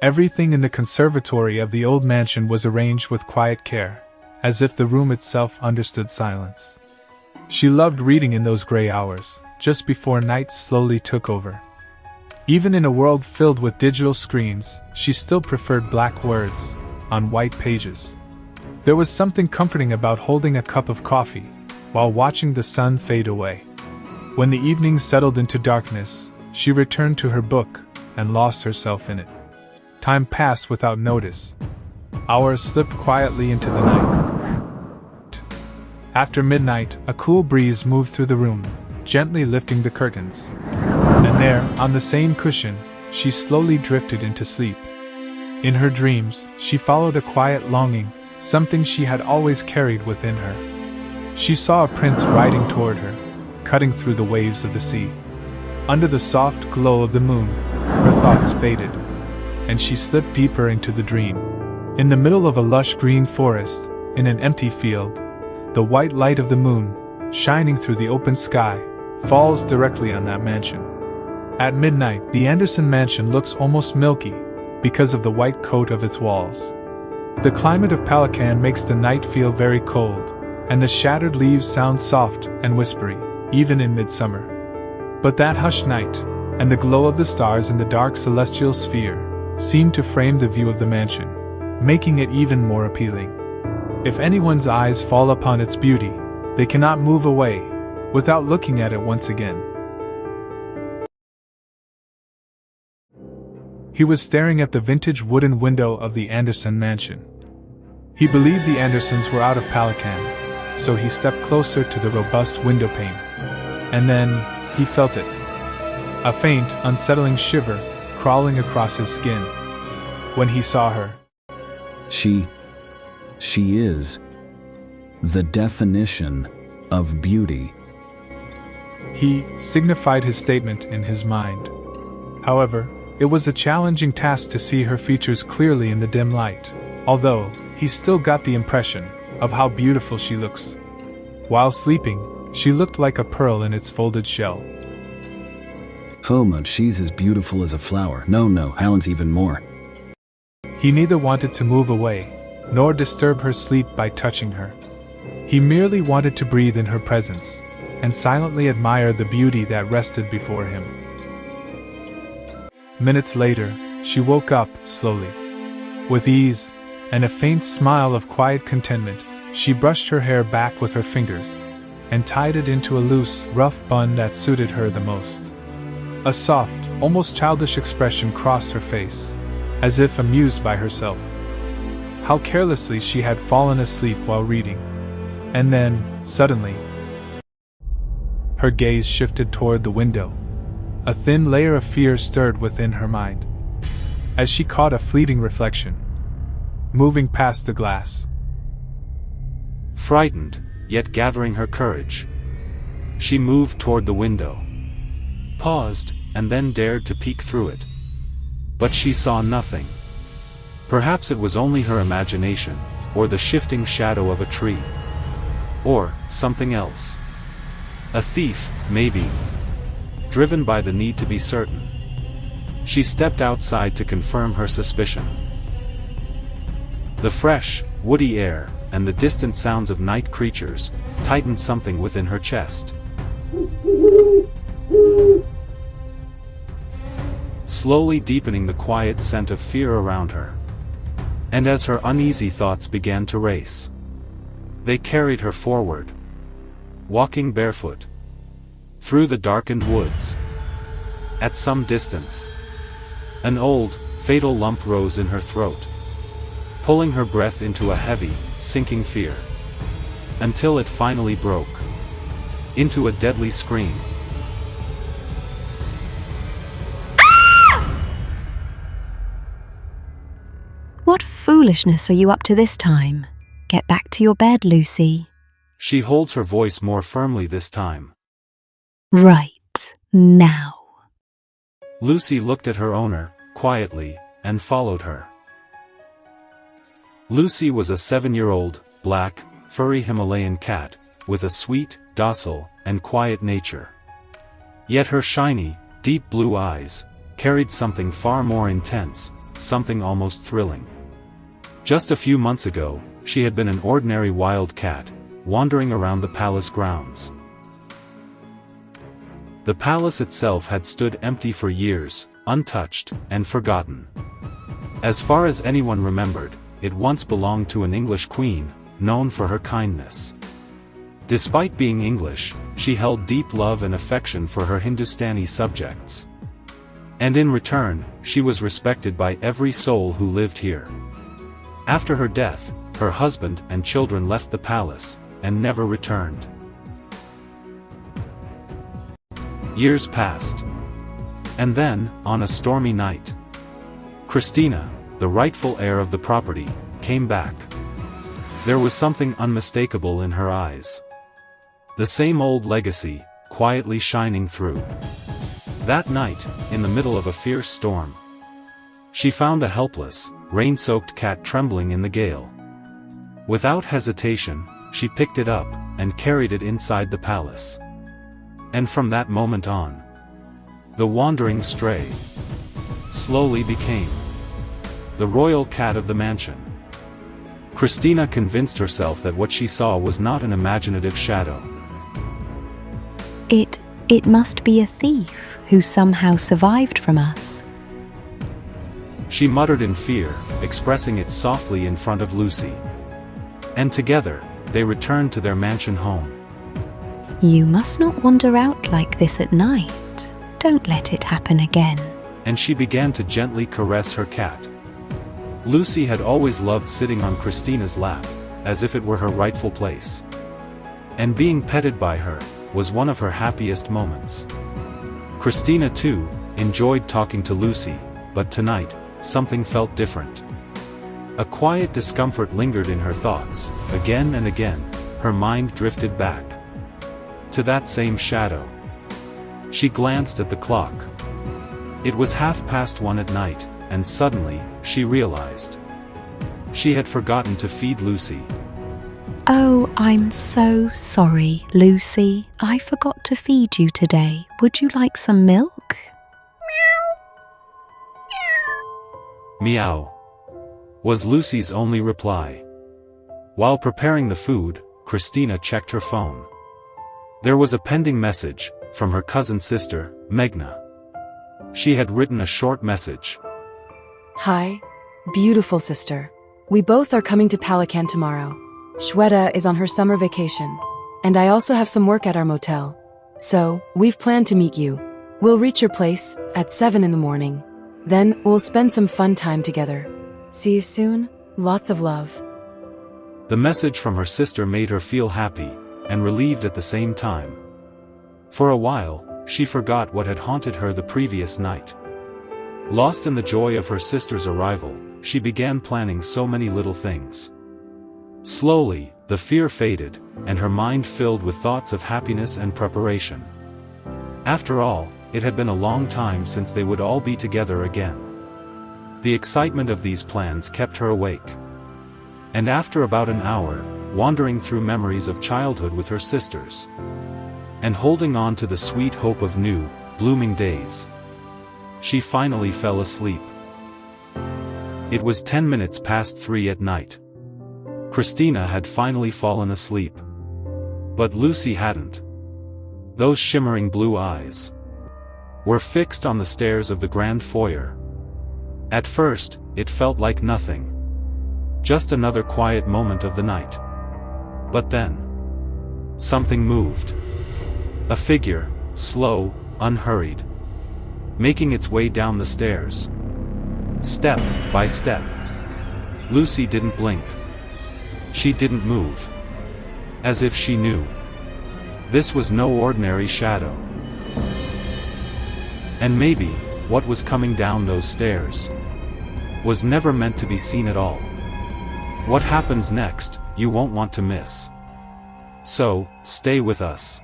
Everything in the conservatory of the old mansion was arranged with quiet care, as if the room itself understood silence. She loved reading in those gray hours, just before night slowly took over. Even in a world filled with digital screens, she still preferred black words on white pages. There was something comforting about holding a cup of coffee while watching the sun fade away. When the evening settled into darkness, she returned to her book and lost herself in it. Time passed without notice. Hours slipped quietly into the night. After midnight, a cool breeze moved through the room, gently lifting the curtains. And there, on the same cushion, she slowly drifted into sleep. In her dreams, she followed a quiet longing, something she had always carried within her. She saw a prince riding toward her, cutting through the waves of the sea. Under the soft glow of the moon, her thoughts faded, and she slipped deeper into the dream. In the middle of a lush green forest, in an empty field, the white light of the moon, shining through the open sky, falls directly on that mansion. At midnight, the Anderson mansion looks almost milky, because of the white coat of its walls. The climate of Pelican makes the night feel very cold, and the shattered leaves sound soft and whispery, even in midsummer. But that hushed night, and the glow of the stars in the dark celestial sphere, seem to frame the view of the mansion, making it even more appealing. If anyone's eyes fall upon its beauty, they cannot move away without looking at it once again. He was staring at the vintage wooden window of the Anderson mansion. He believed the Andersons were out of Pelican, so he stepped closer to the robust window pane. And then, he felt it. A faint, unsettling shiver crawling across his skin. When he saw her. She is the definition of beauty. He signified his statement in his mind. However, it was a challenging task to see her features clearly in the dim light, although he still got the impression of how beautiful she looks. While sleeping, she looked like a pearl in its folded shell. Oh, but she's as beautiful as a flower. No, Helen's even more. He neither wanted to move away, nor disturb her sleep by touching her. He merely wanted to breathe in her presence, and silently admire the beauty that rested before him. Minutes later, she woke up, slowly. With ease, and a faint smile of quiet contentment, she brushed her hair back with her fingers, and tied it into a loose, rough bun that suited her the most. A soft, almost childish expression crossed her face, as if amused by herself. How carelessly she had fallen asleep while reading. And then, suddenly, her gaze shifted toward the window. A thin layer of fear stirred within her mind, as she caught a fleeting reflection, moving past the glass. Frightened, yet gathering her courage, she moved toward the window, paused, and then dared to peek through it. But she saw nothing. Perhaps it was only her imagination, or the shifting shadow of a tree. Or something else. A thief, maybe. Driven by the need to be certain. She stepped outside to confirm her suspicion. The fresh, woody air, and the distant sounds of night creatures, tightened something within her chest. Slowly deepening the quiet scent of fear around her. And as her uneasy thoughts began to race, they carried her forward, walking barefoot, through the darkened woods. At some distance, an old, fatal lump rose in her throat, pulling her breath into a heavy, sinking fear, until it finally broke into a deadly scream. What foolishness are you up to this time? Get back to your bed, Lucy. She holds her voice more firmly this time. Right now. Lucy looked at her owner, quietly, and followed her. Lucy was a 7-year-old, black, furry Himalayan cat, with a sweet, docile, and quiet nature. Yet her shiny, deep blue eyes carried something far more intense, something almost thrilling. Just a few months ago, she had been an ordinary wild cat, wandering around the palace grounds. The palace itself had stood empty for years, untouched, and forgotten. As far as anyone remembered, it once belonged to an English queen, known for her kindness. Despite being English, she held deep love and affection for her Hindustani subjects. And in return, she was respected by every soul who lived here. After her death, her husband and children left the palace, and never returned. Years passed. And then, on a stormy night, Christina, the rightful heir of the property, came back. There was something unmistakable in her eyes. The same old legacy, quietly shining through. That night, in the middle of a fierce storm, she found a helpless, rain-soaked cat trembling in the gale. Without hesitation, she picked it up, and carried it inside the palace. And from that moment on, the wandering stray slowly became the royal cat of the mansion. Christina convinced herself that what she saw was not an imaginative shadow. It must be a thief who somehow survived from us. She muttered in fear, expressing it softly in front of Lucy. And together, they returned to their mansion home. You must not wander out like this at night. Don't let it happen again. And she began to gently caress her cat. Lucy had always loved sitting on Christina's lap, as if it were her rightful place. And being petted by her was one of her happiest moments. Christina, too, enjoyed talking to Lucy, but tonight, something felt different. A quiet discomfort lingered in her thoughts. Again and again, her mind drifted back to that same shadow. She glanced at the clock. It was 1:30 at night, and suddenly, she realized she had forgotten to feed Lucy. Oh, I'm so sorry, Lucy. I forgot to feed you today. Would you like some milk? Meow, was Lucy's only reply. While preparing the food, Christina checked her phone. There was a pending message from her cousin sister, Meghna. She had written a short message. Hi, beautiful sister. We both are coming to Palakan tomorrow. Shweta is on her summer vacation, and I also have some work at our motel. So, we've planned to meet you. We'll reach your place at 7 in the morning. Then, we'll spend some fun time together. See you soon. Lots of love. The message from her sister made her feel happy, and relieved at the same time. For a while, she forgot what had haunted her the previous night. Lost in the joy of her sister's arrival, she began planning so many little things. Slowly, the fear faded, and her mind filled with thoughts of happiness and preparation. After all, it had been a long time since they would all be together again. The excitement of these plans kept her awake. And after about an hour, wandering through memories of childhood with her sisters, and holding on to the sweet hope of new, blooming days, she finally fell asleep. It was 10 minutes past 3 at night. Christina had finally fallen asleep. But Lucy hadn't. Those shimmering blue eyes were fixed on the stairs of the grand foyer. At first, it felt like nothing. Just another quiet moment of the night. But then, something moved. A figure, slow, unhurried, making its way down the stairs. Step by step. Lucy didn't blink. She didn't move. As if she knew. This was no ordinary shadow. And maybe, what was coming down those stairs was never meant to be seen at all. What happens next, you won't want to miss. So, stay with us.